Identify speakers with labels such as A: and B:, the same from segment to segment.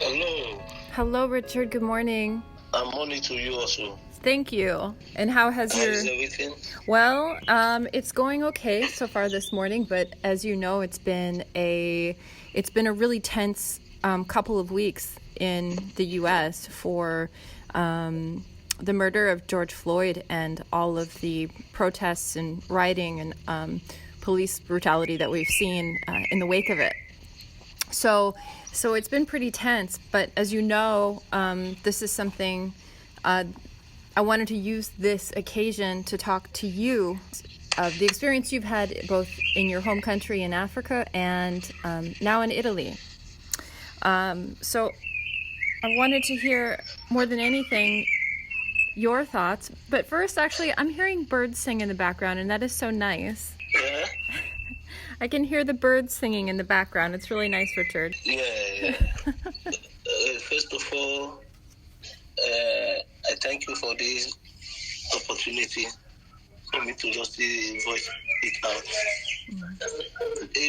A: Hello.
B: Hello, Richard. Good morning.
A: I'm morning to you also.
B: Thank you. And how has
A: How
B: your...
A: is everything?
B: Well, it's going okay so far this morning, but as you know, it's been a really tense couple of weeks in the U.S. for the murder of George Floyd and all of the protests and rioting and police brutality that we've seen in the wake of it. So it's been pretty tense, but as you know, this is something I wanted to use this occasion to talk to you of the experience you've had both in your home country in Africa and now in Italy. So I wanted to hear more than anything your thoughts, but first, actually, I'm hearing birds sing in the background, and that is so nice.
A: Yeah?
B: I can hear the birds singing in the background. It's really nice, Richard.
A: Yeah. First of all, I thank you for this opportunity for me to just voice it out.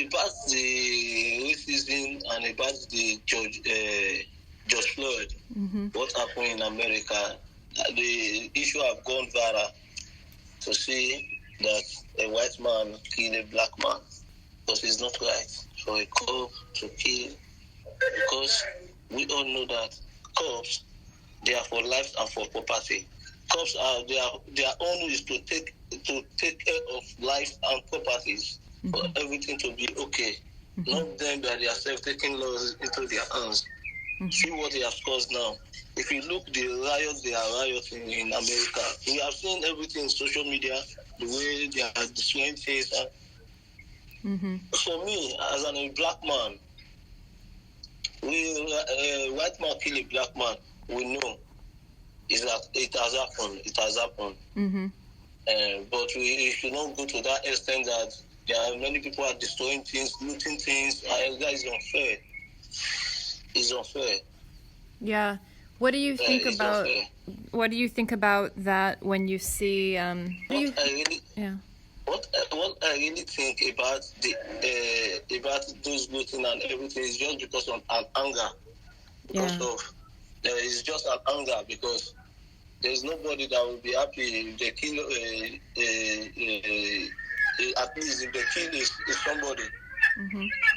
A: About the racism and about the George Floyd, what happened in America, the issue have gone viral to see that a white man killed a black man. Because it's not right for a cop to kill, because we all know that cops, they are for life and for property. Cops are their own is to take care of life and properties for everything to be okay. Not them by themselves taking laws into their hands. See what they have caused now. If you look the riots they are rioting in America, we have seen everything in social media, the way they are destroying things. For me, as a black man, white man kill a black man. We know it has happened. It has happened. But we should not go to that extent that there are many people are destroying things, looting things. That is unfair. It's unfair.
B: Yeah. What do you think about? Unfair. What do you think about that when you see?
A: What I really think about about those looting and everything is just because of an anger. It's just an anger because there's nobody that will be happy if they kill. At least if they kill somebody,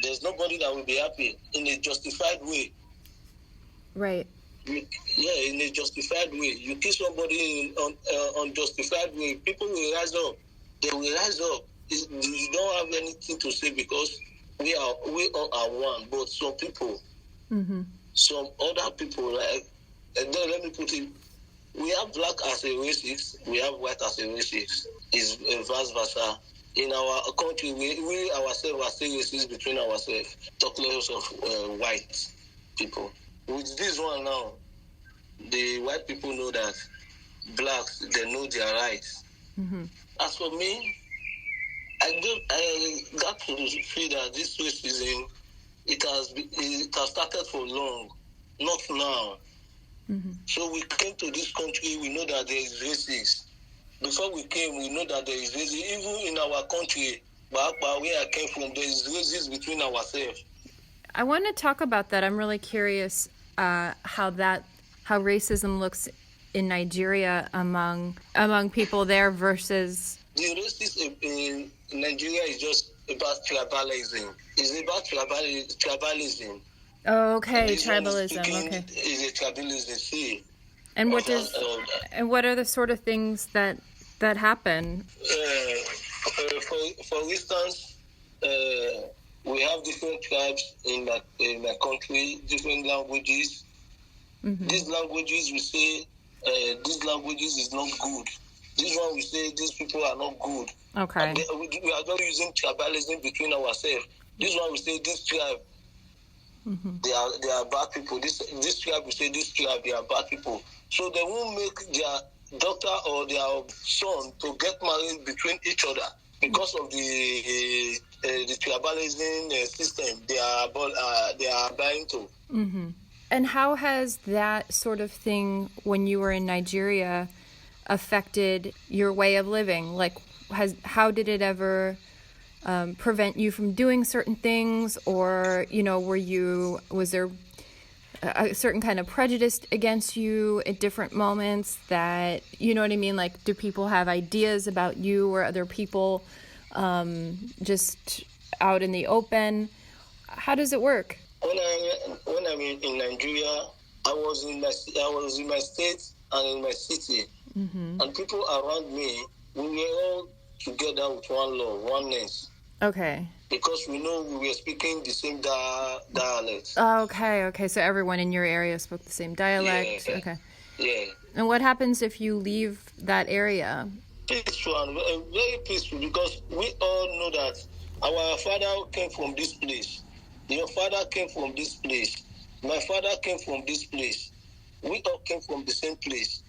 A: there's nobody that will be happy in a justified way.
B: Right.
A: In a justified way. You kill somebody in unjustified way. People will rise up. They will rise up. You don't have anything to say because we all are one. But some people, some other people, let me put it, we have black as a racist, we have white as a racist. It's vice versa. In our country, we ourselves are still racist between ourselves. Talk less of white people. With this one now, the white people know that blacks, they know their rights. As for me, I got to feel that this racism, it has started for long, not now. So we came to this country, we know that there is racism. Before we came, we know that there is racism. Even in our country, back where I came from, there is racism between ourselves.
B: I want to talk about that. I'm really curious how racism looks in Nigeria among people there versus...
A: The racism in Nigeria is just about tribalism. It's about tribalism.
B: Oh, okay, tribalism. Okay.
A: Is a tribalism. See.
B: And what are the sort of things that happen?
A: For instance, we have different tribes in my country, different languages. These languages, we say, these languages is not good. This one, we say, these people are not good.
B: Okay.
A: We are not using tribalism between ourselves. This one, we say, this tribe, they are bad people. This tribe, we say, this tribe, they are bad people. So they won't make their daughter or their son to get married between each other because of the tribalism system they are buying to.
B: And how has that sort of thing, when you were in Nigeria, affected your way of living? Like, how did it ever prevent you from doing certain things, or was there a certain kind of prejudice against you at different moments? That, you know what I mean? Like, do people have ideas about you or other people just out in the open? How does it work?
A: When I'm in Nigeria, I was in my state and in my city, and people around me, we were all together with one love, oneness.
B: Okay.
A: Because we know we were speaking the same dialect.
B: Okay. So everyone in your area spoke the same dialect.
A: Yeah.
B: Okay.
A: Yeah.
B: And what happens if you leave that area?
A: Peaceful and very peaceful, because we all know that our father came from this place. Your father came from this place. My father came from this place. We all came from the same place.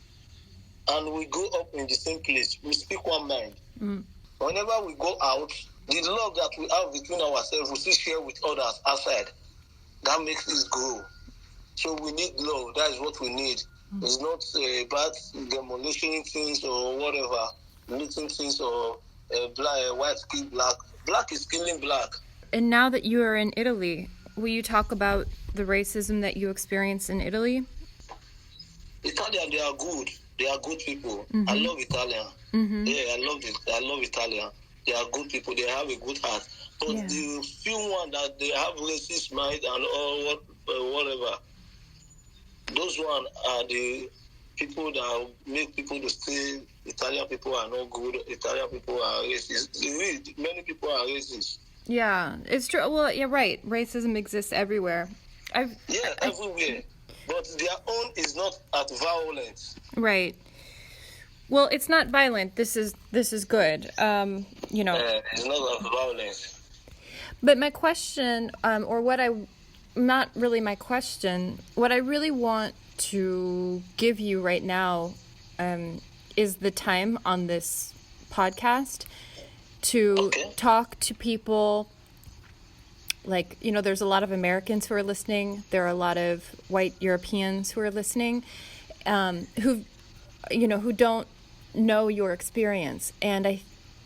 A: And we grow up in the same place. We speak one mind. Whenever we go out, the love that we have between ourselves, we still share with others outside. That makes us grow. So we need love. That is what we need. It's not about demolishing things or whatever, looting things or white kill black. Black is killing black.
B: And now that you are in Italy, will you talk about the racism that you experienced in Italy?
A: Italian, they are good. They are good people. I love Italian. Yeah, I love Italian. They are good people. They have a good heart. But the few one that they have racist mind and all whatever, those one are the people that make people to say Italian people are not good. Italian people are racist. Many people are racist.
B: Yeah, it's true. Well, yeah, right. Racism exists everywhere.
A: Everywhere. But their own is not at violence.
B: Right. Well, it's not violent. This is good.
A: It's not at violence.
B: But my question, what I really want to give you right now, is the time on this podcast to talk to people. Like, there's a lot of Americans who are listening. There are a lot of white Europeans who are listening, who don't know your experience. And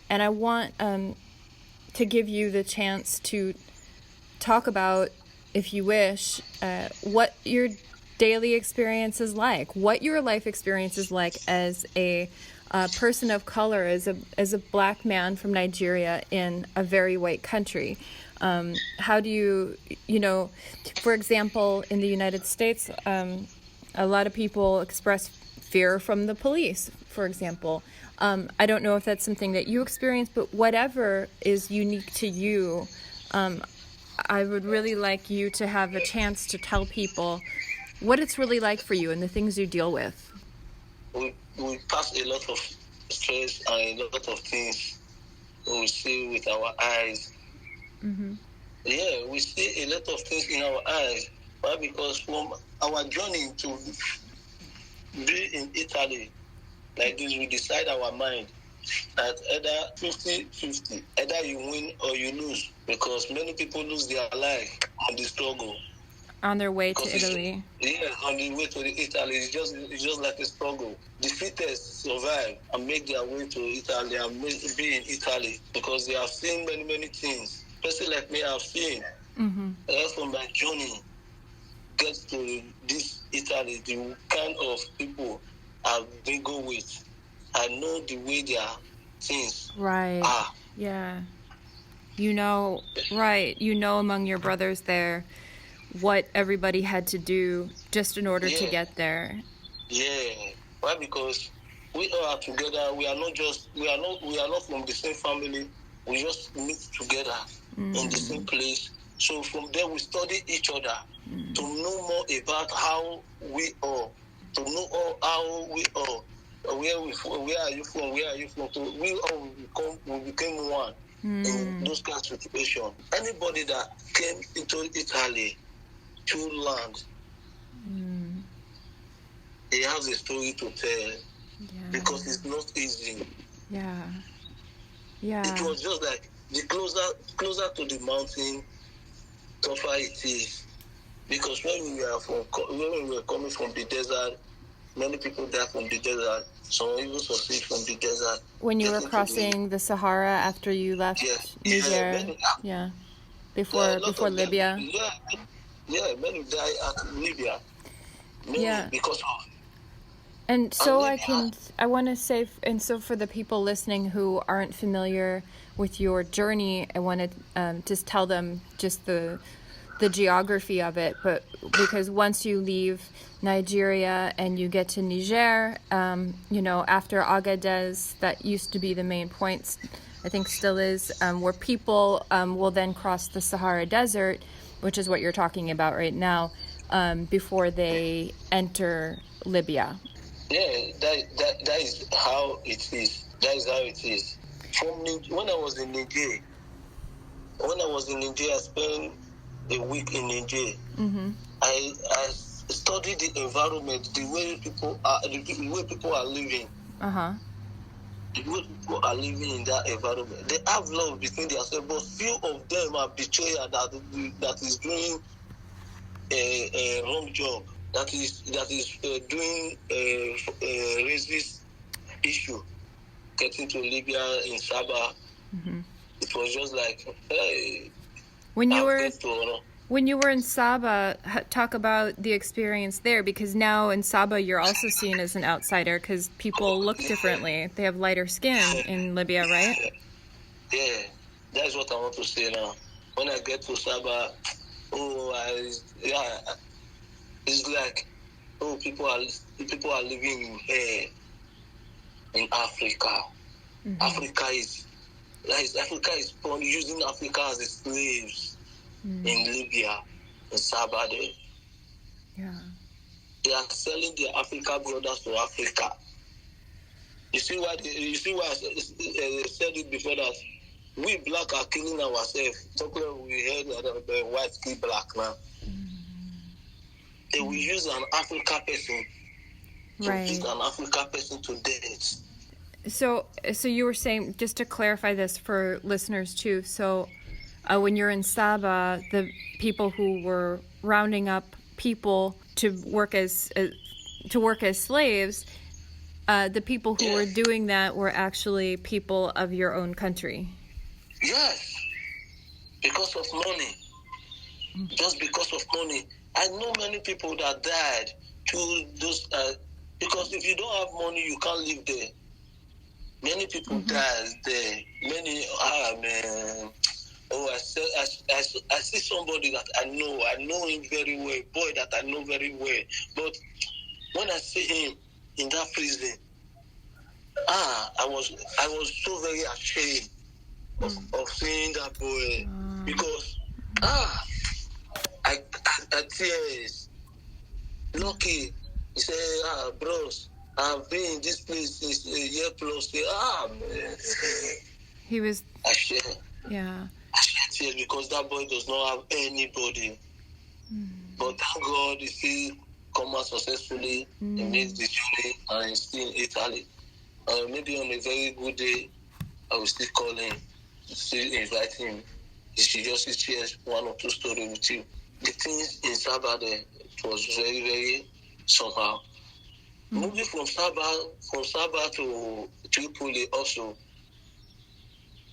B: I want to give you the chance to talk about, if you wish, what your daily experience is like, what your life experience is like as a person of color, as a black man from Nigeria in a very white country. How do you, for example, in the United States, a lot of people express fear from the police, for example. I don't know if that's something that you experience, but whatever is unique to you, I would really like you to have a chance to tell people what it's really like for you and the things you deal with.
A: We pass a lot of stress and a lot of things we see with our eyes. Yeah, we see a lot of things in our eyes. Why? Because from our journey to be in Italy, like this, we decide our mind that either 50-50, either you win or you lose, because many people lose their life on the struggle.
B: On their way to Italy.
A: On the way to Italy. It's just like a struggle. The fittest survive and make their way to Italy and be in Italy, because they have seen many, many things. Person like me, I've seen. From my journey, get to this Italy, the kind of people I've been go with. I know the way their things are.
B: Yeah. Among your brothers there, what everybody had to do just in order to get there.
A: Yeah. Why? Because we all are together. We are not from the same family. We just meet together in the same place. So from there we study each other to know more about how we are, to know how we are. Where are you from? So we all became one in those kind of situations. Anybody that came into Italy through land, he has a story to tell, because it's not easy.
B: Yeah.
A: It was just like the closer to the mountain, tougher it is. Because when we were coming from the desert, many people died from the desert. Some even succeed from the desert.
B: When you were crossing the Sahara after you left Niger, before Libya.
A: many die at Libya. Many
B: Yeah.
A: because of.
B: And so
A: Libya,
B: I want to say, and so for the people listening who aren't familiar with your journey, I want to just tell them just the geography of it. But because once you leave Nigeria and you get to Niger, after Agadez, that used to be the main points, I think still is, where people will then cross the Sahara Desert, which is what you're talking about right now, before they enter Libya.
A: yeah, that is how it is. That is how it is. When I was in Niger, I spent a week in Niger.
B: Mm-hmm.
A: I studied the environment, the way people are living.
B: Uh-huh.
A: The way people are living in that environment. They have love between themselves, but few of them are betrayers that is doing a wrong job. That is doing a racist issue. Getting to Libya in Sabah,
B: Mm-hmm.
A: it was just like, hey,
B: When you
A: I'll
B: were
A: get to.
B: when you were in Sabah, talk about the experience there, because now in Sabah you're also seen as an outsider because people look differently. They have lighter skin in Libya, right?
A: Yeah, that's what I want to say now. When I get to Sabah, it's like, people are living in Africa.
B: Mm-hmm.
A: Africa is using Africa as the slaves in Libya, in Sabah.
B: Yeah.
A: They are selling their African brothers to Africa. You see why I said it before, that we black are killing ourselves. Chocolate, we heard that the white kill black now. They will use an African person to
B: Right.
A: beat an African person to death.
B: So you were saying, just to clarify this for listeners too. So, when you're in Sabah, the people who were rounding up people to work as slaves, the people who were doing that were actually people of your own country.
A: Yes, because of money. Just because of money. I know many people that died to those, because if you don't have money, you can't live there. Many people died there. Many, man. Oh, I see somebody that I know him very well, boy that I know very well. But when I see him in that prison, I was so very ashamed of seeing that boy, because I tears. Lucky, he said, bros, I've been in this place since a year plus. Man.
B: He was.
A: I share
B: Yeah.
A: tears because that boy does not have anybody. But thank God he still come out successfully. He makes the journey and he's still in Italy. Maybe on a very good day, I will still call him, still invite him. He should just share one or two stories with you. The things in Sabah there, it was very, very somehow. Moving from Sabah to Tripoli also,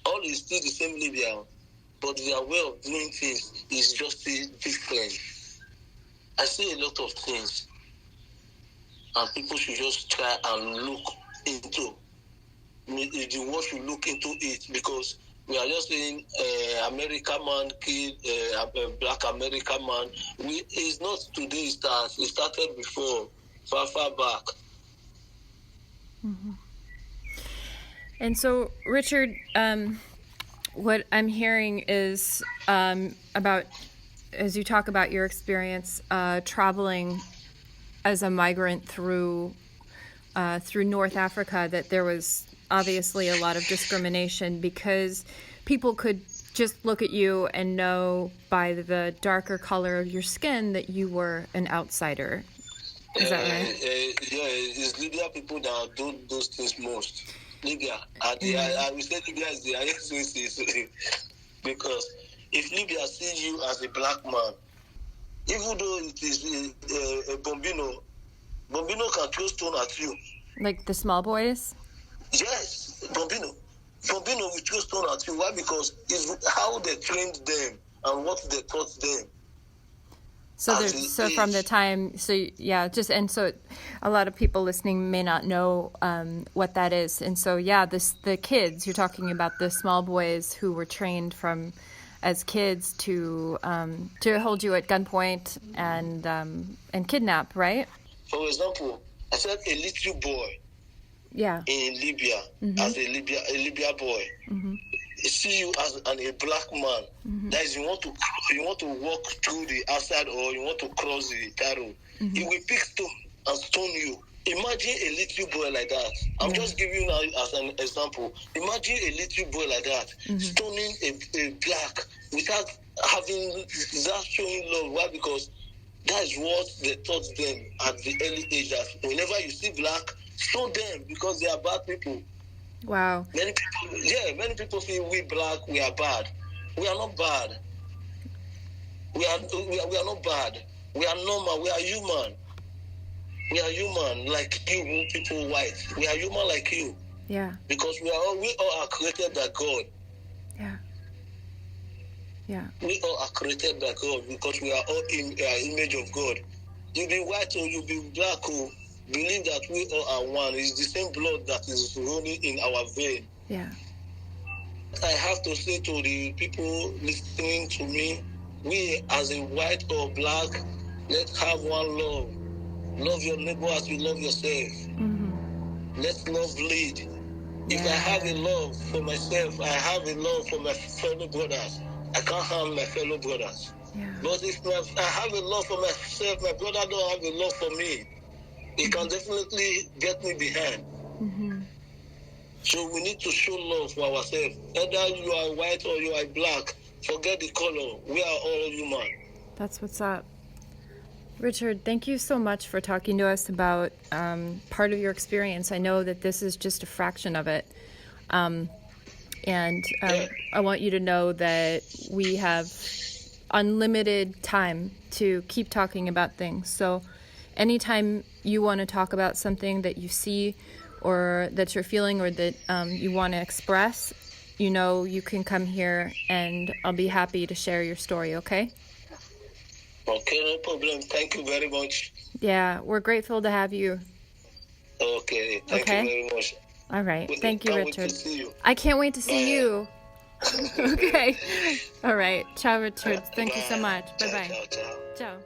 A: all is still the same Libya, but their way of doing things is just different. I see a lot of things, and people should just try and look into. The world should look into it, because we are just saying American man killed a black American man. It's not today it starts. It started before, far back.
B: And so, Richard, what I'm hearing is about, as you talk about your experience traveling as a migrant through North Africa, that there was obviously a lot of discrimination because people could just look at you and know by the darker color of your skin that you were an outsider. Is that right?
A: It's Libya people that do those things most. Libya, I will say Libya is the highest racist, because if Libya sees you as a black man, even though it is a Bombino can throw stone at you.
B: Like the small boys?
A: Yes, Bombino will throw stone at you. Why? Because it's how they trained them and what they taught them.
B: So
A: at
B: there's
A: the
B: so from the
A: age.
B: time so a lot of people listening may not know what that is, and so the kids you're talking about, the small boys who were trained from as kids to hold you at gunpoint and kidnap, right?
A: For example, I said a little boy
B: Yeah.
A: in Libya, as a Libya boy, see you as a black man. That is, you want to walk through the outside, or you want to cross the tar road. He will pick stone and stone you. Imagine a little boy like that. I'm just giving you now as an example. Imagine a little boy like that stoning a black without showing love. Why? Because that is what they taught them at the early age. That whenever you see black, stone them because they are bad people.
B: Wow.
A: Many people feel we black, we are bad. We are not bad. We are not bad. We are normal. We are human. We are human like you, people white. We are human like you.
B: Yeah.
A: Because we all are created by God.
B: Yeah. Yeah.
A: We all are created by God because we are all in image of God. You be white or you be black, or believe that we all are one. It's the same blood that is running in our vein.
B: Yeah.
A: I have to say to the people listening to me, we as a white or black, let's have one love. Love your neighbor as you love yourself. Let love lead. If I have a love for myself, I have a love for my fellow brothers. I can't harm my fellow brothers.
B: Yeah.
A: But if I have a love for myself, my brother don't have a love for me, he can definitely get me behind. So we need to show love for ourselves. Either you are white or you are black, forget the color. We are all human.
B: That's what's up. Richard, thank you so much for talking to us about part of your experience. I know that this is just a fraction of it. I want you to know that we have unlimited time to keep talking about things. So anytime you want to talk about something that you see or that you're feeling or that you want to express, you can come here and I'll be happy to share your story, okay?
A: Okay, no problem. Thank you very much.
B: Yeah, we're grateful to have you.
A: Okay, thank you very much.
B: All right. Thank you, Richard.
A: Wait to see you.
B: I can't wait to see you. Okay. All right. Ciao, Richard. Thank you so much. Bye-bye.
A: Ciao.
B: Ciao.